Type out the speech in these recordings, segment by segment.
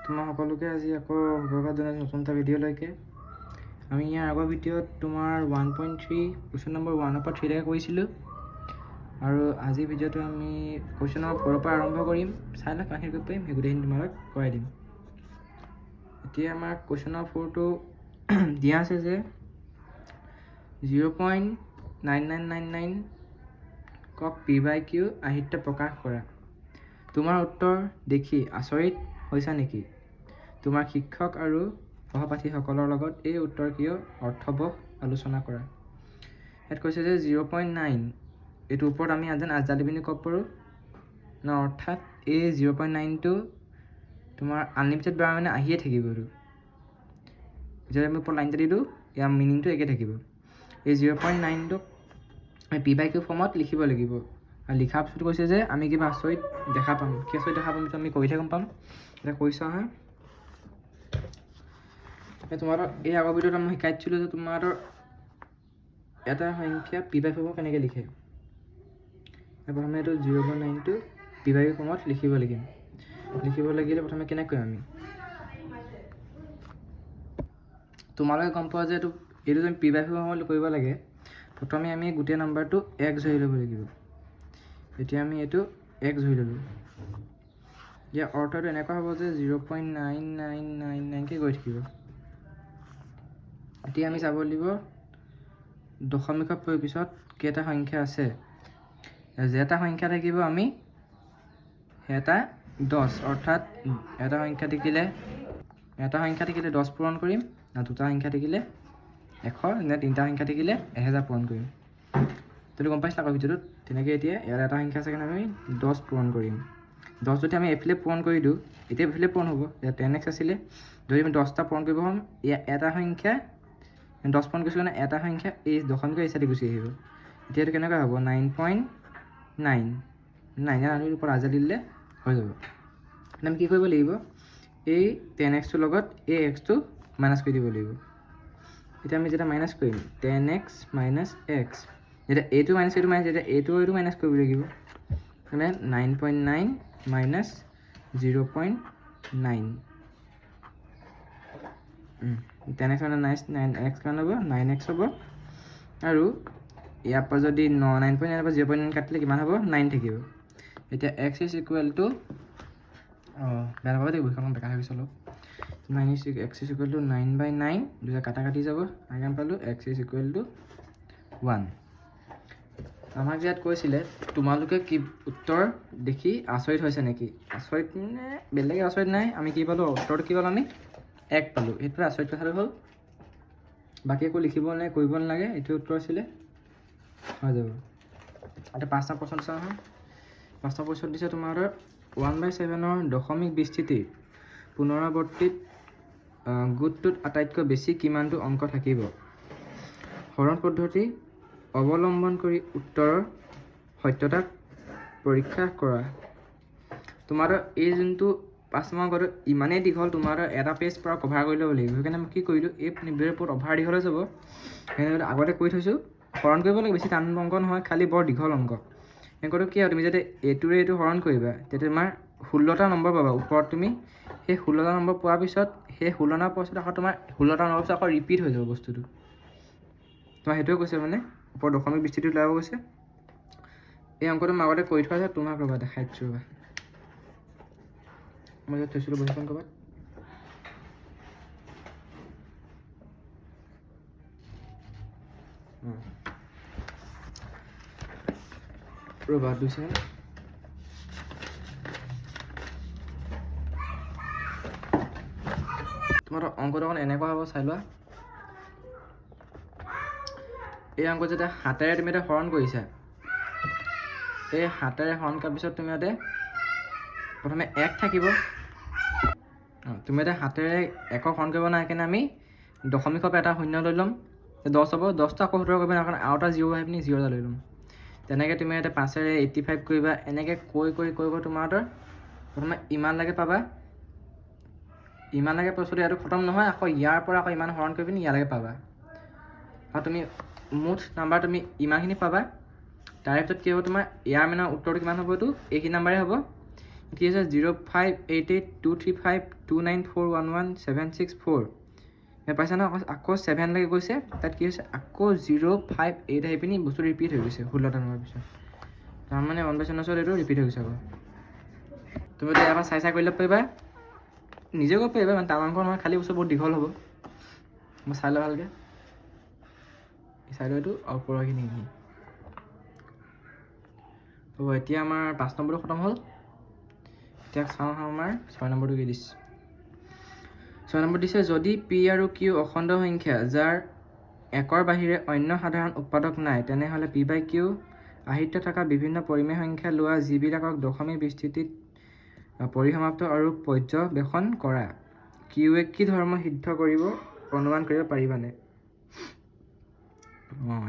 তোমাৰ সকলোকে আজি আকৌ শুভেচ্ছা জনাইছোঁ নতুন এটা ভিডিঅ'লৈকে। আমি ইয়াৰ আগৰ ভিডিঅ'ত তোমাৰ 1.3 কুৱেশ্যন নম্বৰ 1ৰ পৰা 3 লৈকে কৰিছিলোঁ আৰু আজিৰ ভিডিঅ'টো আমি কুৱেশ্যন নম্বৰ 4ৰ পৰা আৰম্ভ কৰিম। চাই লওক কাহিনী কৰিব পাৰিম, সেই গোটেইখিনি তোমালোক কৰাই দিম। এতিয়া আমাৰ কুৱেশ্যন নম্বৰ 4টো দিয়া আছে যে 0.9999 কক p/q আহিত্য প্ৰকাশ কৰা। তোমাৰ উত্তৰ দেখি আচৰিত হৈছা নেকি? তোমাৰ শিক্ষক আৰু সহপাঠীসকলৰ লগত এই উত্তৰ কিয় অৰ্থবহ আলোচনা কৰা। ইয়াত কৈছে যে 0.9 এইটোৰ ওপৰত আমি আজালি পিনি ক'ব পাৰোঁ ন, অৰ্থাৎ এই 0.9টো তোমাৰ আনলিমিটেড বাৰ মানে আহিয়ে থাকিব। এইটো যদি আমি ওপৰত লাইন দি দিওঁ ইয়াৰ মিনিংটো একে থাকিব। এই 0.9টোক আমি p/q ফৰ্মত লিখিব লাগিব আৰু লিখাৰ পিছত কৈছে যে আমি কিবা আচৰিত দেখা পাম। কি আচৰিত দেখা পাম আমি কৰিহে গম পাম। এতিয়া কৈছা হা, তোমালোকৰ এই আগৰ ভিডিঅ'ত আমি শিকাই দিছিলোঁ যে তোমালোকৰ এটা সংখ্যা p/q ফৰ্মত কেনেকৈ লিখে। প্ৰথমে এইটো 0.9টো p/q ফৰ্মত লিখিব লাগিলে প্ৰথমে কেনেকৈ আমি তোমালোকে গম পোৱা যে এইটো যদি p/q ফৰ্মত কৰিব লাগে প্ৰথমে আমি গোটেই নাম্বাৰটো x ধৰি ল'ব লাগিব। এতিয়া আমি এইটো x ধৰি ল'লোঁ। ইয়াৰ অৰ্থটো এনেকুৱা হ'ব যে 0.9999কৈ গৈ থাকিব। এতিয়া আমি চাব লাগিব দশমিকৰ পিছত কেইটা সংখ্যা আছে। যেটা সংখ্যা থাকিব আমি এটা 10, অৰ্থাৎ এটা সংখ্যা থাকিলে 10 পূৰণ কৰিম, আৰু দুটা সংখ্যা থাকিলে 100, নে তিনিটা সংখ্যা থাকিলে 1000 পূৰণ কৰিম। তুমি গম পাইছিলা আকৌ ভিডিঅ'টোত। তেনেকৈ এতিয়া ইয়াত এটা সংখ্যা আছে কাৰণে আমি 10 পূৰণ কৰিম। 10 যদি আমি এইফালে পূৰণ কৰি দিওঁ এতিয়া এইফালে পূৰণ হ'ব। ইয়াত 10x আছিলে, যদি আমি 10টা পূৰণ কৰিব হ'ম এটা সংখ্যা 10 পূৰণ কৰিছোঁ কাৰণে এটা সংখ্যা এই দশমিকৰ এই চাইডে গুচি আহিব। এতিয়া এইটো কেনেকুৱা হ'ব 9.9 আমি ওপৰত আজালি দিলে হৈ যাব। আমি কি কৰিব লাগিব, এই 10xটোৰ লগত এই xটো মাইনাছ কৰি দিব লাগিব। এতিয়া আমি যেতিয়া মাইনাছ কৰিম 10x - x, যেতিয়া এইটো মাইনাছ এইটো মাইনাছ, যেতিয়া এইটো মাইনাছ কৰিব লাগিব মানে 9.9 মাইনাছ 0.9 10x মাইনাছ 9x কিমান হ'ব 9x হ'ব। আৰু ইয়াৰ পৰা যদি 9.9 পৰা 0.9 কাটিলে কিমান হ'ব 9 থাকিব। এতিয়া x ইজ ইকুৱেল টু বেয়া নাপাব দেই, বহিখন বেকা হৈ গৈছে অলপ। x ইজ ইকুৱেল টু 9/9, দুটা কাটা কাটি যাব। আমি পালোঁ x ইজ ইকুৱেল টু 1। আমাক ইয়াত কৈছিলে তোমালোকে কি উত্তৰ দেখি আচৰিত হৈছে নেকি। আচৰিত মানে বেলেগ আচৰিত নাই, আমি কি পালোঁ উত্তৰটো কি পালোঁ আমি 1 পালোঁ। সেইটোৱে আচৰিত কথাটো হ'ল, বাকী একো লিখিব নালাগে কৰিব নালাগে, এইটো উত্তৰ আছিলে হৈ যাব। এতিয়া 5টা প্ৰশ্ন দিছে নহয়। 5টা প্ৰশ্ন দিছে তোমাৰ 1/7ৰ দশমিক বিস্তৃতিৰ পুনৰাবৰ্তিত গোটটোত আটাইতকৈ বেছি কিমানটো অংক থাকিব। হৰণ পদ্ধতি অৱলম্বন কৰি উত্তৰৰ সত্যতাক পৰীক্ষা কৰা। তোমাৰ এই যোনটো 5 নম্বৰ ইমানেই দীঘল, তোমাৰ এটা পেজ পৰা কভাৰ কৰি ল'ব লাগিব। সেইকাৰণে মই কি কৰিলোঁ, এই ভিডিঅ'ৰ ওপৰত অভাৰ দীঘল হৈ যাব সেইকাৰণে আগতে কৈ থৈছোঁ। হৰণ কৰিব লাগে, বেছি টান অংক নহয়, খালি বৰ দীঘল অংক। অংকটো কি আৰু তুমি যদি এইটোৰে এইটো হৰণ কৰিবা তেতিয়া তোমাৰ 16টা নম্বৰ পাবা ওপৰত। তুমি সেই 16টা নম্বৰ পোৱাৰ পিছত সেই 16টা পাছত আকৌ তোমাৰ 16টা নম্বৰ পিছত আকৌ ৰিপিট হৈ যাব বস্তুটো। তোমাৰ সেইটোৱে কৈছে মানে ওপৰত দশমিক বিস্তৃতি ওলাব কৈছে। এই অংকটো মই আগতে কৰি থোৱা আছে, তোমাক ৰ'বা দেখাই দিছোঁ ৰ'বা। মই ইয়াত থৈছিলোঁ বহিখন ক'ৰবাত। ৰ'বা 2 ছেকেণ্ড। তোমাৰ অংকটো অকণ এনেকুৱা হ'ব, চাই লোৱা। এই অংক যেতিয়া 7ৰে তুমি এটা হৰণ কৰিছা, এই 7ৰে হৰণ কৰাৰ পিছত তুমি ইয়াতে প্ৰথমে 1 থাকিব। তুমি এতিয়া 7ৰে 1ক হৰণ কৰিব নাই কাৰণে আমি দশমিকৰ পৰা এটা শূন্য লৈ ল'ম, 10 হ'ব। 10টা আকৌ 17 কৰিব নাই কাৰণে আৰু এটা 0 আহি পিনি 0 এটা লৈ ল'ম। তেনেকৈ তুমি ইয়াতে 5ৰে 85 কৰিবা। এনেকৈ কৈ তোমাৰ প্ৰথমে ইমানলৈকে পাবা। ইমানলৈকে পাছত ইয়াতো খতম নহয়, আকৌ ইয়াৰ পৰা আকৌ ইমান হৰণ কৰি পিনি ইয়ালৈকে পাবা। আৰু তুমি মুঠ নাম্বাৰ তুমি ইমানখিনি পাবা। তাৰে পিছত কি হ'ব তোমাৰ ইয়াৰ মানে উত্তৰটো কিমান হ'ব, এইটো এইখিনি নাম্বাৰে হ'ব। কি আছে 05882352941176 পাইছা ন আকৌ 7 লৈকে গৈছে তাত কি হৈছে আকৌ 058 আহি পিনি বস্তু ৰিপিট হৈ গৈছে 16টা নম্বৰ পিছত তাৰমানে 1/7 ওচৰত এইটো ৰিপিট হৈ গৈছে আকৌ তুমি এতিয়া এবাৰ চাই কৰি ল'ব পাৰিবা নিজে কৰিব পাৰিবা মানে তাৰ মাংস নহয় খালী বস্তু বহুত দীঘল হ'ব মই চাই লওঁ ভালকৈ এই চাইডৰটো ওপৰৰখিনি হ'ব এতিয়া আমাৰ 5 নম্বৰটো খতম হ'ল এতিয়া চাওঁ আমাৰ 6 নম্বৰটো কি দিছে 6 নম্বৰ দিছে যদি পি আৰু কিউ অখণ্ড সংখ্যা যাৰ একৰ বাহিৰে অন্য সাধাৰণ উৎপাদক নাই তেনেহ'লে পি বাই কিউ আহিত্য থকা বিভিন্ন পৰিমেয় সংখ্যা লোৱা যিবিলাকক দশমিক বিস্তৃতিত পৰিসমাপ্ত আৰু পৰ্যবেক্ষণ কৰা কিউৱে কি ধৰ্ম সিদ্ধ কৰিব অনুমান কৰিব পাৰিবানে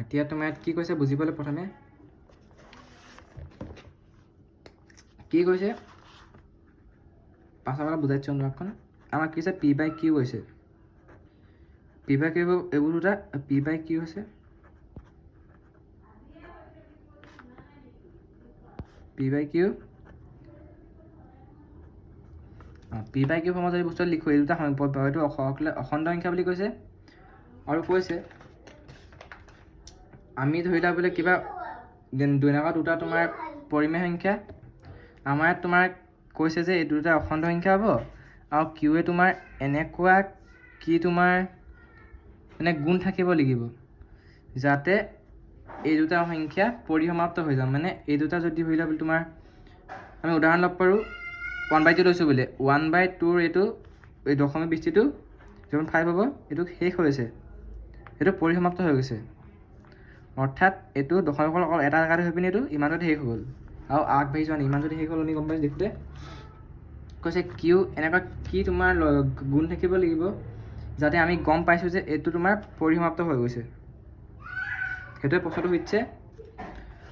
এতিয়া তোমাৰ ইয়াত কি কৈছে বুজিবলৈ প্ৰথমে কি কৈছে পাছৰ বুজাই দিছোঁ অনুবাদখন আমাক কি হৈছে পি বাই কিউ হৈছে পি বাই কিউ এইবোৰ দুটা পি বাই কিউ হৈছে পি বাই কিউ ফৰ্মত যদি বস্তু লিখোঁ এই দুটা এইটো অখণ্ড সংখ্যা বুলি কৈছে আৰু কৈছে আমি ধৰি লোৱা বোলে কিবা এনেকুৱা দুটা তোমাৰ পৰিমেয় সংখ্যা আমাৰ ইয়াত তোমাৰ কৈছে যে এই দুটা অখণ্ড সংখ্যা হ'ব আৰু কিউৱে তোমাৰ এনেকুৱা কি তোমাৰ মানে গুণ থাকিব লাগিব যাতে এই দুটা সংখ্যা পৰিসমাপ্ত হৈ যাম মানে এই দুটা যদি ধৰি লোৱা বোলে তোমাৰ আমি উদাহৰণ ল'ব পাৰোঁ 1/2 লৈছোঁ বোলে 1/2 এইটো এই দশমিক বিস্তৃতিটো 0.5 হ'ব এইটো শেষ হৈছে এইটো পৰিসমাপ্ত হৈ গৈছে অৰ্থাৎ এইটো দশমিক অকল এটা জেগাতে হৈ পিনি এইটো ইমানতে শেষ হ'ল আৰু আগবাঢ়ি যোৱা নাই ইমান যদি শেষ হ'ল আমি গম পাইছোঁ দেখোঁতে কৈছে কিউ এনেকুৱা কি তোমাৰ গুণ থাকিব লাগিব যাতে আমি গম পাইছোঁ যে এইটো তোমাৰ পৰিসমাপ্ত হৈ গৈছে সেইটোৱে প্ৰশ্নটো সুধিছে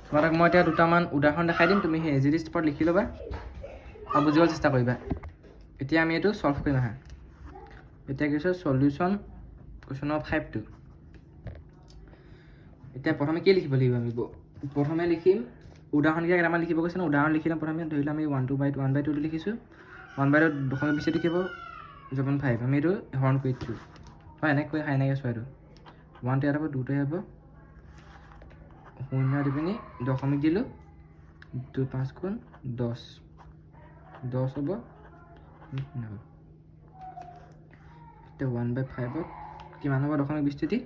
তোমাক মই এতিয়া দুটামান উদাহৰণ দেখাই দিম তুমি সেই এজি স্পট লিখি ল'বা আৰু বুজিবলৈ চেষ্টা কৰিবা এতিয়া আমি এইটো সলভ কৰিম আহা এতিয়া কি হৈছে সলিউশ্যন কুৱেশ্যন নম্বৰ 5টো এতিয়া প্ৰথমে কি লিখিব লাগিব আমি প্ৰথমে লিখিম উদাহৰণকেইটা কেইটামান লিখিব কৈছে ন উদাহৰণ লিখি ল'ম প্ৰথমে ধৰি লওঁ আমি 1/2 লিখিছোঁ 1/2 দশমিক বিস্তৃতি লিখিব 0.5 আমি এইটো হৰণ কৰি দিছোঁ হয় এনেকৈ চোৱা এইটো 1 ইয়াত হ'ব 2 আহিব 0 দি পিনি দশমিক দিলোঁ 2 5 গুণ 10 হ'ব এতিয়া 1/5 কিমান হ'ব দশমিক বিস্তৃতি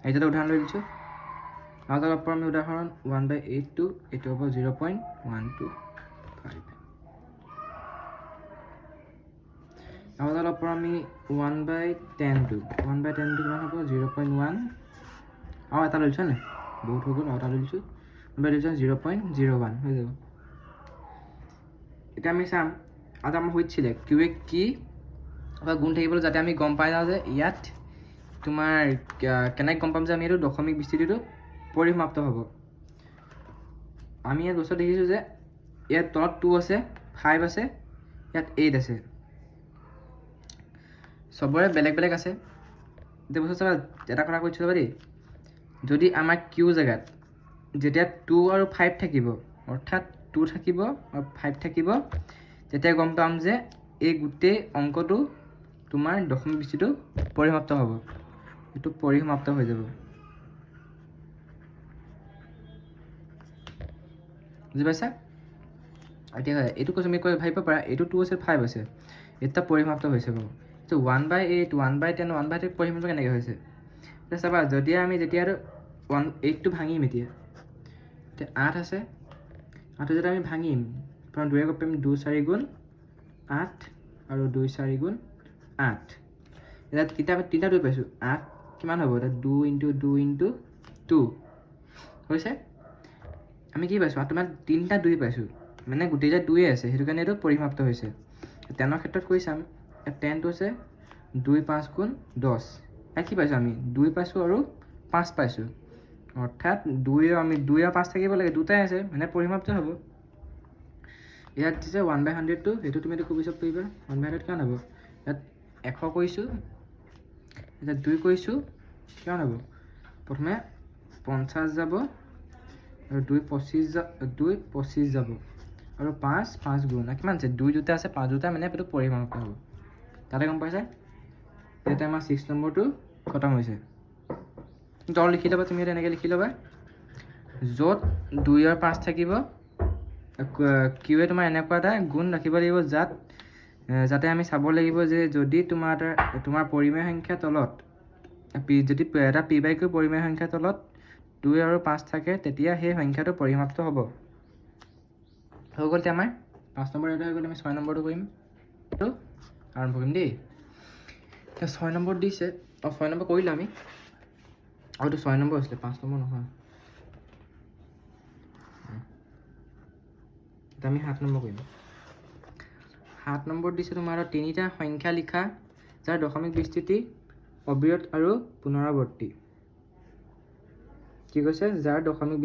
এইটো উদাহৰণ লৈ দিছোঁ আৰু তাৰ পৰা আমি উদাহৰণ 1/8 এইটো হ'ব 0.125 আৰু তাৰ পৰা আমি 1/10 কিমান হ'ব 0.1 আৰু এটা লৈ দিছোঁ নে বহুত হৈ গ'ল আৰু এটা লৈ দিছোঁ 0.01 হৈ যাব এতিয়া আমি চাম আৰু আমাৰ সুধিছিলে কিউৱে কি গুণ থাকিবলৈ যাতে আমি গম পাই যাওঁ যে ইয়াত তোমাৰ কেনেকৈ গম পাম যে আমি এইটো দশমিক বিস্তৃতিটো পৰিসমাপ্ত হ'ব আমি ইয়াত বস্তু দেখিছোঁ যে ইয়াত তলত 2 আছে 5 আছে ইয়াত 8 আছে চবৰে বেলেগ বেলেগ আছে এতিয়া বস্তু চাবা এটা কথা কৈছোঁ চাবা দেই যদি আমাৰ কিউ জেগাত যেতিয়া 2 আৰু 5 থাকিব অৰ্থাৎ 2 থাকিব আৰু 5 থাকিব তেতিয়া গম পাম যে এই গোটেই অংকটো তোমাৰ দশমিক বিস্তৃতিটো পৰিসমাপ্ত হ'ব এইটো পৰিসমাপ্ত হৈ যাব বুজি পাইছা এতিয়া এইটো কৈছোঁ আমি কৈ ভাবিব পাৰা এইটো 2 আছে 5 আছে এটা পৰিসমাপ্ত হৈছে বাৰু তো 1/8 1/10 1/10 পৰিসমাপ্ত কেনেকৈ হৈছে এতিয়া চাবা যদি আমি যেতিয়া 8টো ভাঙিম এতিয়া 8 আছে 8টো যদি আমি ভাঙিম প্ৰথম 2 কৰিব পাৰিম 2 4 গুণ 8 আৰু 2 4 গুণ 8 এতিয়া তিনিটা 2 পাইছোঁ 8 কিমান হ'ব এতিয়া 2 × 2 × 2 হৈছে আমি কি পাইছোঁ তোমাৰ তিনিটা 2 পাইছোঁ মানে গোটেইটা 2 আছে সেইটো কাৰণে এইটো পৰিসমাপ্ত হৈছে 10ৰ ক্ষেত্ৰত কৈ চাম 10টো আছে 2 5 গুণ 10 ইয়াত কি পাইছোঁ আমি 2 পাইছোঁ আৰু 5 পাইছোঁ অৰ্থাৎ 2 আৰু 5 থাকিব লাগে দুটাই আছে মানে পৰিসমাপ্ত হ'ব ইয়াত দিছে 1/100টো সেইটো তুমি এইটো কবি চাব পাৰিবা 1/100 কিমান হ'ব ইয়াত 100 কৰিছোঁ এতিয়া 2 কৰিছোঁ কিমান হ'ব প্ৰথমে 50 যাব আৰু 2 25 যাব আৰু 5 গুণ কিমান আছে 2 দুটা আছে 5 দুটা মানে এইটো পৰিমাপ হ'ব তাতে গম পাইছা এতিয়া আমাৰ 6 নম্বৰটো খতম হৈছে তল লিখি ল'বা তুমি এনেকৈ লিখি ল'বা য'ত 2 আৰু 5 থাকিব কিউৱে তোমাৰ এনেকুৱা এটা গুণ ৰাখিব লাগিব যাতে আমি চাব লাগিব যে যদি তোমাৰ পৰিমেয় সংখ্যা তলত যদি এটা পি বাই কিউ পৰিমেয় সংখ্যা তলত 2 আৰু 5 থাকে তেতিয়া সেই সংখ্যাটো পৰিমাপ্ত হ'ব হৈ গ'ল আমাৰ 5 নম্বৰ এটা হৈ গ'ল আমি 6 নম্বৰটো কৰিম এইটো আৰম্ভ কৰিম দেই এতিয়া 6 নম্বৰ দিছে 6 নম্বৰ কৰিলোঁ আমি আৰু এইটো 6 নম্বৰ আছিলে 5 নম্বৰ নহয় এতিয়া আমি 7 নম্বৰ কৰিম 7 নম্বৰ দিছে তোমাৰ তিনিটা সংখ্যা লিখা যাৰ দশমিক বিস্তৃতি অবিৰত আৰু পুনৰাবৰ্তী কি কৈছে যাৰ দশমিক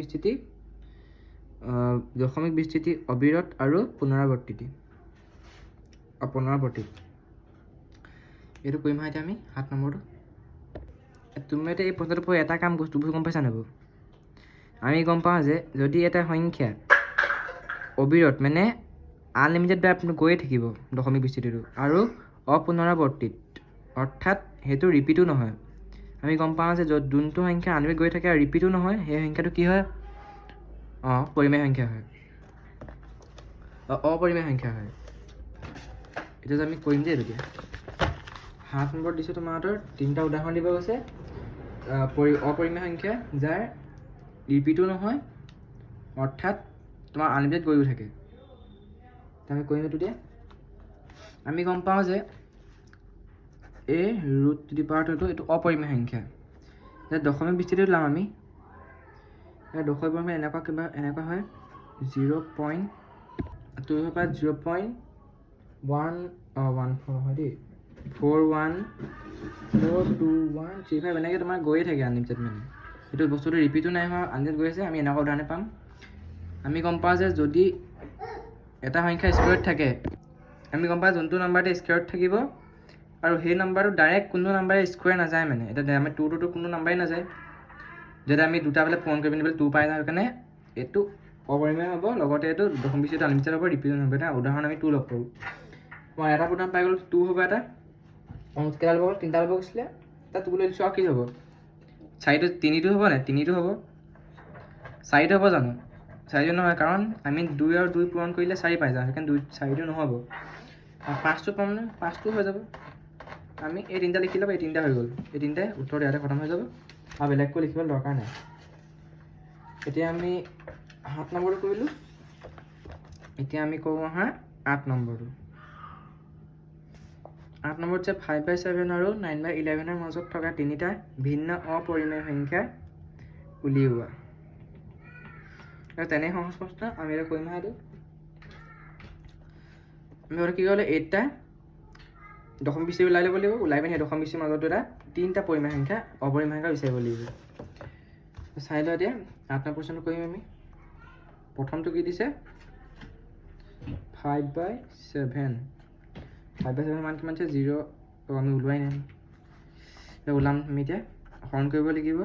বিস্তৃতি অবিৰত আৰু পুনৰাবৰ্তী এইটো কৰিম এতিয়া আমি 7 নম্বৰটো তুমি এতিয়া এই প্ৰশ্নটো পঢ়ি এটা কাম বস্তুবোৰ গম পাইছা নেবো আমি গম পাওঁ যে যদি এটা সংখ্যা অবিৰত মানে আনলিমিটেড বাৰ গৈয়ে থাকিব দশমিক বিস্তৃতিটো আৰু অপুনৰাবৰ্তিত অৰ্থাৎ সেইটো ৰিপিটো নহয় আমি গম পাওঁ যে যোনটো সংখ্যা আনলিমিটেড গৈ থাকে আৰু ৰিপিটো নহয় সেই সংখ্যাটো কি হয় পৰিমেয় সংখ্যা হয় অপৰিমেয় সংখ্যা হয় এতিয়া আমি কৰিম দেই এতিয়া 7 নম্বৰ দিছোঁ তোমাৰ তিনিটা উদাহৰণ দিব গৈছে অপৰিমেয় সংখ্যা যাৰ ৰিপিটো নহয় অৰ্থাৎ তোমাৰ আনলিমিটেড গৈও থাকে আমি কৰিম এইটো দিয়া আমি গম পাওঁ যে এই ৰুট টু দি পাৱাৰটো এইটো অপৰিমেয় সংখ্যা যে দশমিক বিস্তৃতিটো ল'ম আমি দশমিক পৰিমাণ এনেকুৱা হয় 0.14 হয় দেই 4142135 এনেকৈ তোমাৰ গৈয়ে থাকে আনলিমিটেড মানে সেইটো বস্তুটো ৰিপিটো নাই হোৱা আনলিমিটেড গৈ আছে আমি এনেকুৱা উদাহৰণে পাম আমি গম পাওঁ যে যদি এটা সংখ্যা স্কুৱেৰত থাকে আমি গম পাওঁ যোনটো নাম্বাৰতে স্কুৱেৰত থাকিব আৰু সেই নাম্বাৰটো ডাইৰেক্ট কোনো নাম্বাৰে স্কুৱেৰ নাযায় মানে এতিয়া আমি 2 কোনো নাম্বাৰে নাযায় যদি আমি দুটা বেলেগ পূৰণ কৰি পিনি 2 পাই যাওঁ সেইকাৰণে এইটো অপৰিমেয় হ'ব লগতে এইটো দশমিক বিস্তৃতি আনলিমিটেড হ'ব ৰিপিট নহ'ব এটা উদাহৰণ আমি 2 ল'ব পাৰোঁ মই এটা উদাহৰণ পাই গ'লোঁ 2 হ'ব এটা কেইটা ল'ব তিনিটা ল'ব গৈছিলে তাত 2 লৈ দিছোঁ আৰু কি হ'ব 3টো হ'ব নে 3টো হ'ব 4টো হ'ব জানো 4টো নহয় কাৰণ আমি 2 আৰু 2 পূৰণ কৰিলে 4 পাই যাওঁ সেইকাৰণে 4টো নহ'ব 5টো পাম নে 5টো হৈ যাব আমি এই তিনিটা লিখি ল'ব এই তিনিটা হৈ গ'ল এই তিনিটাই উত্তৰ ইয়াতে খতম হৈ যাব আৰু বেলেগকৈ লিখিবলৈ দৰকাৰ নাই এতিয়া আমি 7 নম্বৰটো কৰিলোঁ এতিয়া আমি কৰোঁ 8 নম্বৰটো 8 নম্বৰত যে 5/7 আৰু 9/11 মাজত থকা তিনিটা ভিন্ন অপৰিমেয় সংখ্যা উলিওৱা তেনে সহজ প্ৰশ্ন আমি এটা কৰিম এইটো আমি কি কৰিলে 8টা দশমিক বিস্তৃতি ওলাই ল'ব লাগিব ওলাই পিনি সেই দশমিক বিস্তৃতিৰ মাজত এটা তিনিটা পৰিমেয় সংখ্যা অপৰিমেয় সংখ্যা বিচাৰিব লাগিব চাই লোৱা এতিয়া 8 নম্বৰ প্ৰশ্নটো কৰিম আমি প্ৰথমটো কি দিছে 5/7 মান কিমান আছে 0 আমি ওলোৱাই নাই ওলাম আমি এতিয়া হৰণ কৰিব লাগিব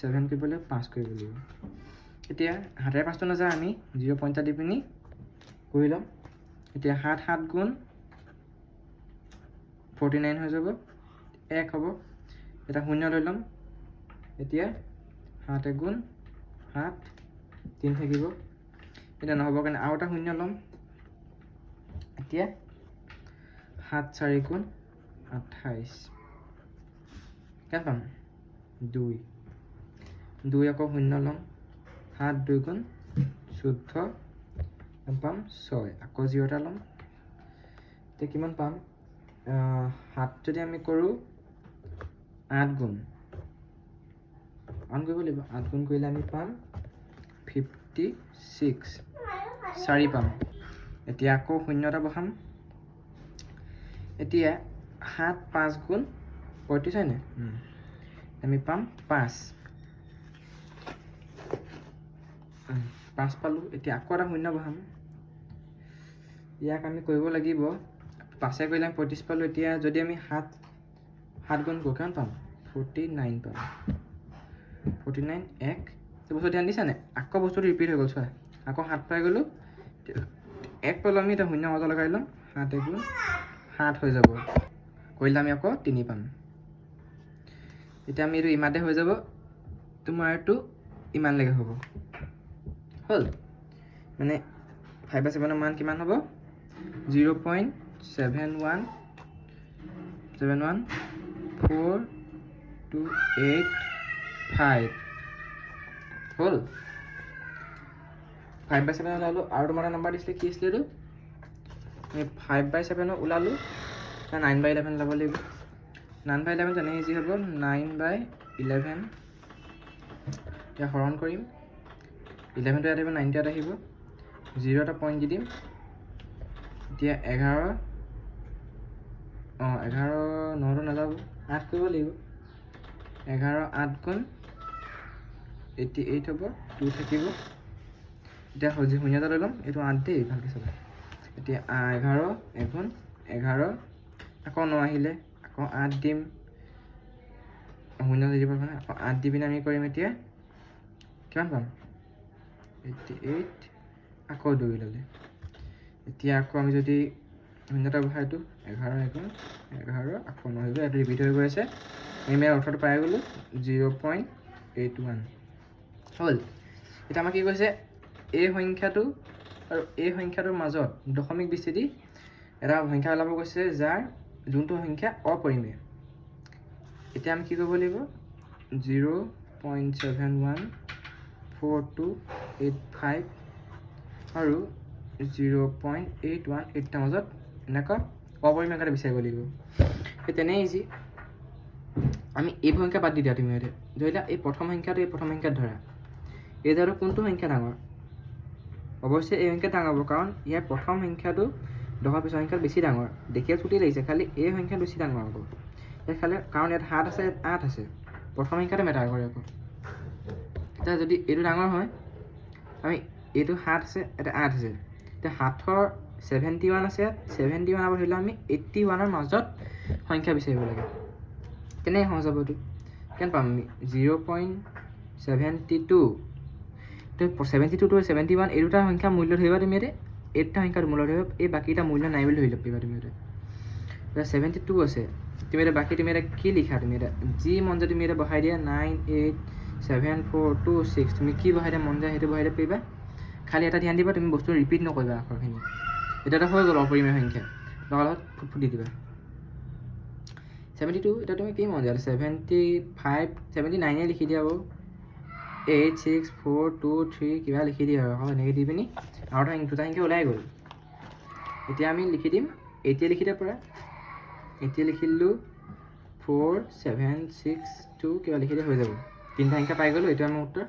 7 কৰিব লাগিব 5 কৰিব লাগিব এতিয়া 7ৰে 5টো নাযায় আমি 0 পইণ্ট দি পিনি কৰি ল'ম এতিয়া 7 গুণ 49 হৈ যাব 1 হ'ব এটা 0 লৈ ল'ম এতিয়া 7 গুণ 7 3 থাকিব এটা নহ'ব কাৰণে আৰু এটা 0 ল'ম এতিয়া 7 গুণ 28 কিমান পাম 2 আকৌ 0 ল'ম 7 2 গুণ 14 পাম 6 আকৌ 0 এটা ল'ম এতিয়া কিমান পাম 7 যদি আমি কৰোঁ 8 গুণ অন কৰিব লাগিব 8 গুণ কৰিলে আমি পাম 56 4 পাম এতিয়া আকৌ 0 এটা বহাম এতিয়া 7 5 গুণ 35 হয়নে আমি পাম 5 পালোঁ এতিয়া আকৌ এটা 0 বহাম ইয়াক আমি কৰিব লাগিব 5 কৰিলে আমি 35 পালোঁ এতিয়া যদি আমি 7 গুণ কৰোঁ কিমান পাম 49 পাম 49 1 বস্তু ধ্যান দিছানে আকৌ বস্তুটো ৰিপিট হৈ গ'ল চোৱা আকৌ 7 পাই গ'লোঁ 1 পালোঁ আমি, এতিয়া 0 মাজত লগাই ল'ম, 7 × 7 হৈ যাব, কৰিলে আমি আকৌ 3 পাম। এতিয়া আমি এইটো ইমানতে হৈ যাব, তোমাৰ এইটো ইমানলৈকে হ'ব, হ'ল। মানে 5/7 মান কিমান হ'ব? 0.71428 হ'ল। 5/7 ওলালোঁ, আৰু তোমাৰ এটা নম্বৰ দিছিলে, কি আছিলে এইটো? আমি 5/7 ওলালোঁ, 9/11 ওলাব লাগিব। 9/11 তেনেকৈ ইজি হ'ব, 9/11 এতিয়া হৰণ কৰিম, 11টো ইয়াত আহিব, 9টো ইয়াত আহিব, 0 এটা পইণ্ট দি দিম। এতিয়া 11 9টো নাযাব, 8 কৰিব লাগিব, 11 8 × 88 হ'ব, 2 থাকিব। এতিয়া 0 এটা লৈ ল'ম, এইটো 8 দেই, ভালকৈ চাবা। এতিয়া 11 1 11, আকৌ 9 আহিলে, আকৌ 8 দিম, 0 দি দিব কাৰণে আকৌ 8 দি পিনে আমি কৰিম। এতিয়া কিমান পাম? 88, আকৌ 2 ল'লে। এতিয়া আকৌ আমি যদি 0 এটা বহাই দিওঁ, 11 1 11, আকৌ 9 হৈ গ'ল, এইটো ৰিপিট হৈ গৈ আছে। আমি ইয়াৰ অৰ্থটো পাই গ'লোঁ, 0.81 হ'ল। এতিয়া আমাক কি কৈছে? এই সংখ্যাটো আৰু এই সংখ্যাটোৰ মাজত দশমিক বিচ্ছেদি এটা সংখ্যা ওলাব কৈছে, যাৰ যোনটো সংখ্যা অপৰিমেয়। এতিয়া আমি কি কৰিব লাগিব? 0.714285 আৰু 0.818 তাৰ মাজত এনেকুৱা অপৰিমেয় সংখ্যাটো বিচাৰিব লাগিব। সেই তেনে ইজি। আমি এই সংখ্যা বাদ দি দিয়া, তুমি ধৰিলা এই প্ৰথম সংখ্যাটো এই প্ৰথম সংখ্যাত ধৰা, এই ধৰা কোনটো সংখ্যা ডাঙৰ? অৱশ্যে এই সংখ্যা ডাঙৰ হ'ব, কাৰণ ইয়াৰ প্ৰথম সংখ্যাটো দশৰ পিছৰ সংখ্যাত বেছি ডাঙৰ। দেখিয়ে ছুটি লাগিছে, খালি এই সংখ্যাত বেছি ডাঙৰ হ'ব। ইয়াত খালি কাৰণ ইয়াত 7 আছে, ইয়াত 8 আছে, প্ৰথম সংখ্যাটো মেটাৰ কৰে আকৌ। এতিয়া যদি এইটো ডাঙৰ হয়, আমি এইটো 7 আছে, এটা 8 আছে, এতিয়া 7ৰ 71 আছে, ইয়াত 71 আকৌ ধৰি লওঁ আমি 81ৰ মাজত সংখ্যা বিচাৰিব লাগে। কেনেকৈ সহজ হ'ব এইটো? কিমান পাম আমি? 0.72, 72 71, এই দুটা সংখ্যা মূল্য ধৰিবা তুমি ইয়াতে, এই দুটা সংখ্যাৰ মূল্য ধৰিবা, এই বাকীটা মূল্য নাই বুলি ধৰি ল'ব পাৰিবা তুমি ইয়াতে। এতিয়া 72 আছে, তুমি এতিয়া বাকী তুমি এতিয়া কি লিখা? তুমি এতিয়া যি মন যায় তুমি এতিয়া বহাই দিয়া, 98742 তুমি কি বহাই দিয়া মন যায় সেইটো বহাই দিব পাৰিবা। খালি এটা ধ্যান দিবা, তুমি বস্তু ৰিপিট নকৰিবা আখৰখিনি। এতিয়া এটা হৈ গ'ল অপৰিমেয় সংখ্যা, লগত ফুটফুটি দিবা। 72, এতিয়া তুমি কি মন যায়? 75 79 লিখি দিয়া, 8 6 4 2 3 কিবা লিখি দিয়া আৰু এনেকৈ দি পিনি আৰু এটা দুটা সংখ্যা ওলাই গ'ল। এতিয়া আমি লিখি দিম, 80 লিখি দিয়া পৰা, 80 লিখি দিলোঁ, 4 7 6 2 কিবা লিখি দিয়া হৈ যাব। 3টা সংখ্যা পাই গ'লোঁ, এইটো আমাৰ উত্তৰ।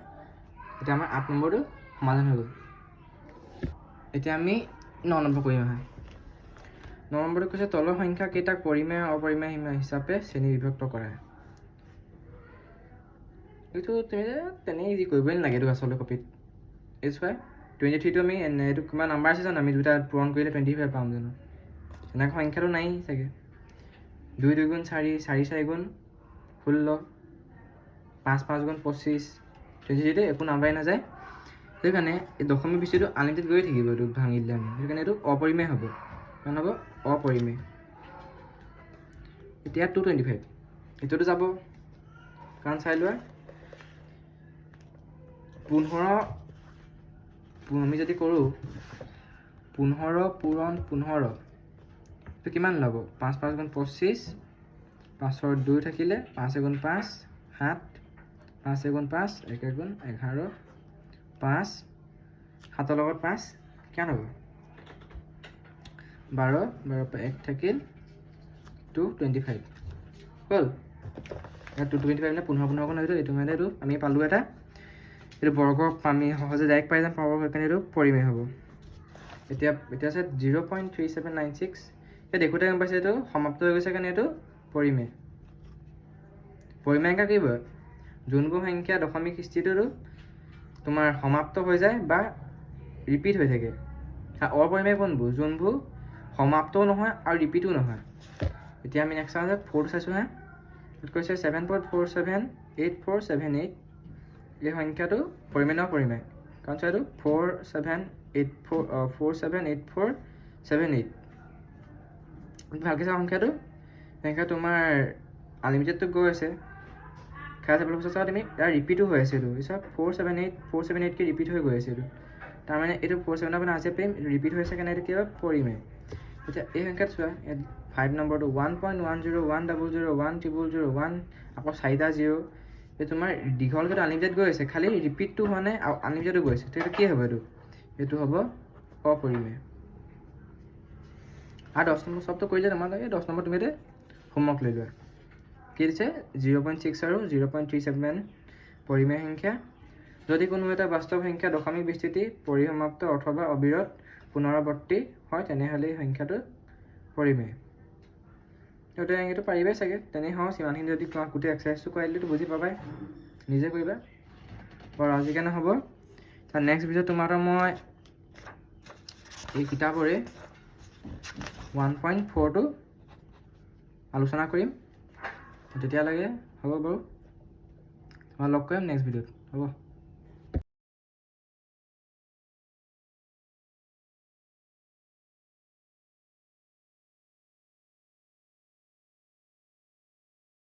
এতিয়া আমাৰ 8 নম্বৰটো সমাধান হৈ গ'ল। এতিয়া আমি 9 নম্বৰ কৰিম আহা। 9 নম্বৰটো কৈছে, তলৰ সংখ্যা কেইটাক পৰিমেয় অপৰিমেয় হিচাপে শ্ৰেণীবিভক্ত কৰা। এইটো তুমি তেনেই ইজি কৰিবই নালাগে, এইটো আচলতে কপিত। এইটো চোৱা, 23টো আমি এইটো কিমান নাম্বাৰ আছে জানো? আমি দুটা পূৰণ কৰিলে 25 পাম জানো? এনেকুৱা সংখ্যাটো নাই চাগে। 2 2 গুণ 4, 4 4 গুণ 16, 5 5 গুণ 25, 23টো একো নাম্বাৰে নাযায়। সেইকাৰণে এই দশমিক বিচ্ছেদটো আনলিমিটেড গৈ থাকিব, এইটো ভাঙি দিলে আমি। সেইকাৰণে এইটো অপৰিমেয় হ'ব। কিমান হ'ব? অপৰিমেয়। এতিয়া 225, এইটোতো যাব, কাৰণ চাই লোৱা, 15 আমি যদি কৰোঁ 15 পূৰণ 15, এইটো কিমান ওলাব? 5 5 গুণ 25, 5ৰ 2 থাকিলে, 5 গুণ 5 7, 5 গুণ 5 1 গুণ 11, 5 7ৰ লগত 5 কিমান হ'ব? 12, 12 পৰা 1 থাকিল, 225 হ'ল। ইয়াত 225 মানে 15 15 গুণ হৈ গ'ল। এইটো মানে এইটো আমি পালোঁ এটা, এইটো বৰ্গ আমি সহজে ডাইৰেক্ট পাই যাম, পাব, সেইকাৰণে এইটো পৰিমেয় হ'ব। এতিয়া আছে 0.3796, এই দেখোঁতে গম পাইছে এইটো সমাপ্ত হৈ গৈছে, কাৰণে এইটো পৰিমেয়। পৰিমেয় সংখ্যা কি হ'ব? যোনবোৰ সংখ্যা দশমিক সৃষ্টিটো তোমাৰ সমাপ্ত হৈ যায় বা ৰিপিট হৈ থাকে। অপৰিমেয় কোনবোৰ? যোনবোৰ সমাপ্তও নহয় আৰু ৰিপিটো নহয়। এতিয়া আমি নেক্সট চাওঁ, 4টো চাইছোঁ হা, কৈছে 7.478478, এই সংখ্যাটো পৰিমেয় নে অপৰিমেয়? কাৰণ চোৱা এইটো 4 7 478478 ভালকৈ চাওঁ সংখ্যা তোমাৰ আনলিমিটেডটো গৈ আছে খাই চাবলৈ পিছত চাওঁ তুমি ইয়াৰ ৰিপিটো হৈ আছে এইটো পিছত 478কে ৰিপিট হৈ গৈ আছে এইটো তাৰমানে এইটো 47 আপোনাৰ আছে পাৰিম এইটো ৰিপিট হৈছে কাৰণে এইটো কি হ'ব পৰিমে এতিয়া এই সংখ্যাত চোৱা ইয়াত 5 নম্বৰটো 1.101001001 আকৌ 4টা 0 এই তোমাৰ দীঘলকৈ আনলিমিটেড গৈ আছে খালি ৰিপিটটো হোৱা নাই আৰু আনলিমিটেডো গৈ আছে তো এইটো কি হ'ব এইটো হ'ব অপৰিমেয় আৰু 10 নম্বৰ সবটো কৰি দিয়া তোমালোকে 10 নম্বৰ তুমি এতিয়া হোমৱৰ্ক লৈ লোৱা কি দিছে 0.6 আৰু 0.37 পৰিমেয় সংখ্যা যদি কোনো এটা বাস্তৱ সংখ্যা দশমিক বিস্তৃতি পৰিসমাপ্ত অথবা অবিৰত পুনৰাবৰ্তী হয় তেনেহ'লে এই সংখ্যাটো পৰিমেয় তো এইটো পাৰিবাই চাগে তেনেহ'লে সিমানখিনি যদি তোমাক গোটেই এক্সাৰচাইজটো কৰাই দিলে বুজি পাবাই নিজে কৰিবা বাৰু আজি কাৰণে হ'ব তাৰ নেক্সট ভিডিঅ'ত তোমাৰ মই এই কিতাপৰে 1.4টো আলোচনা কৰিম তেতিয়ালৈকে হ'ব বাৰু মই লগ কৰিম নেক্সট ভিডিঅ'ত হ'ব